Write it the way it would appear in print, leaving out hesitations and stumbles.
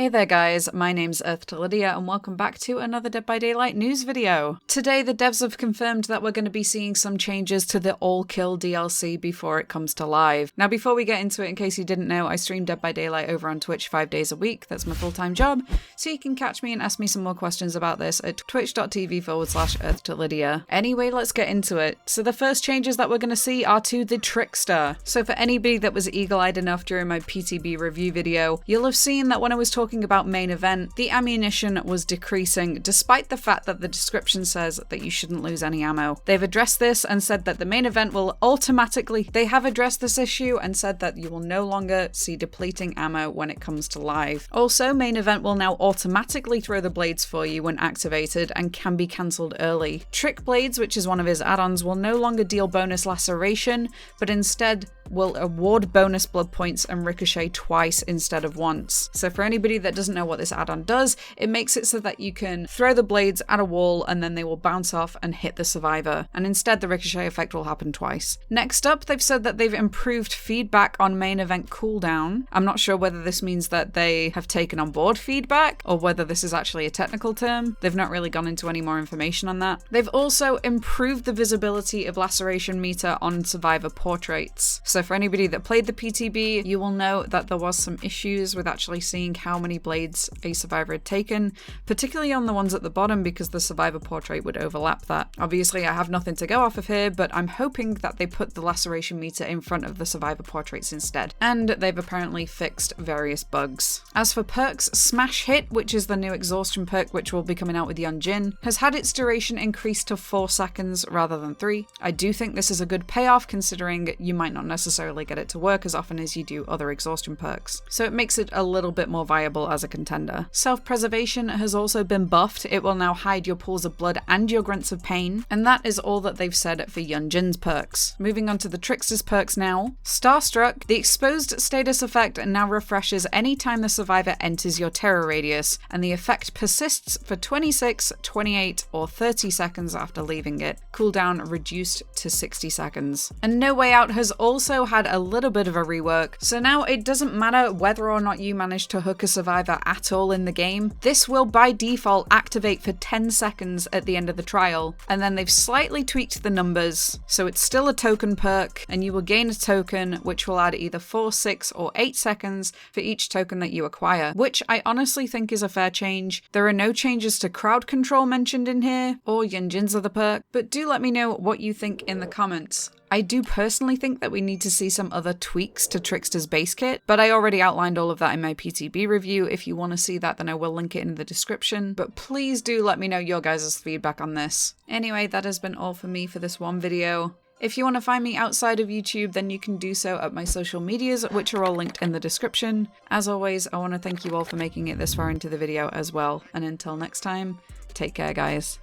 Hey there guys, my name's EarthToLydia and welcome back to another Dead by Daylight news video. Today the devs have confirmed that we're going to be seeing some changes to the All Kill DLC before it comes to live. Now before we get into it, in case you didn't know, I stream Dead by Daylight over on Twitch 5 days a week. That's my full-time job, so you can catch me and ask me some more questions about this at twitch.tv/EarthToLydia. Anyway, let's get into it. So the first changes that we're going to see are to the Trickster. So for anybody that was eagle-eyed enough during my PTB review video, you'll have seen that when I was talking about main event, the ammunition was decreasing despite the fact that the description says that you shouldn't lose any ammo. They've addressed this and said that the main event will automatically, they have addressed this issue and said that you will no longer see depleting ammo when it comes to live. Also, main event will now automatically throw the blades for you when activated and can be cancelled early. Trick Blades, which is one of his add-ons, will no longer deal bonus laceration, but instead will award bonus blood points and ricochet twice instead of once. So for anybody that doesn't know what this add-on does, it makes it so that you can throw the blades at a wall and then they will bounce off and hit the survivor, and instead the ricochet effect will happen twice. Next up, they've said that they've improved feedback on main event cooldown. I'm not sure whether this means that they have taken on board feedback or whether this is actually a technical term. They've not really gone into any more information on that. They've also improved the visibility of laceration meter on survivor portraits. So for anybody that played the PTB, you will know that there was some issues with actually seeing how many blades a survivor had taken, particularly on the ones at the bottom because the survivor portrait would overlap that. Obviously, I have nothing to go off of here, but I'm hoping that they put the laceration meter in front of the survivor portraits instead. And they've apparently fixed various bugs. As for perks, Smash Hit, which is the new exhaustion perk which will be coming out with Yun-jin, has had its duration increased to 4 seconds rather than 3. I do think this is a good payoff considering you might not necessarily get it to work as often as you do other exhaustion perks. So it makes it a little bit more viable as a contender. Self-preservation has also been buffed. It will now hide your pools of blood and your grunts of pain. And that is all that they've said for Yun-jin's perks. Moving on to the Trickster's perks now. Starstruck, the exposed status effect now refreshes anytime the survivor enters your terror radius, and the effect persists for 26, 28, or 30 seconds after leaving it. Cooldown reduced to 60 seconds. And No Way Out has also had a little bit of a rework, so now it doesn't matter whether or not you manage to hook a survivor at all in the game. This will by default activate for 10 seconds at the end of the trial, and then they've slightly tweaked the numbers, so it's still a token perk, and you will gain a token which will add either 4, 6, or 8 seconds for each token that you acquire, which I honestly think is a fair change. There are no changes to crowd control mentioned in here, or Yun-jin's other perk, but do let me know what you think in the comments. I do personally think that we need to see some other tweaks to Trickster's base kit, but I already outlined all of that in my PTB review. If you want to see that, then I will link it in the description, but please do let me know your guys' feedback on this. Anyway, that has been all for me for this one video. If you want to find me outside of YouTube, then you can do so at my social medias, which are all linked in the description. As always, I want to thank you all for making it this far into the video as well, and until next time, take care guys.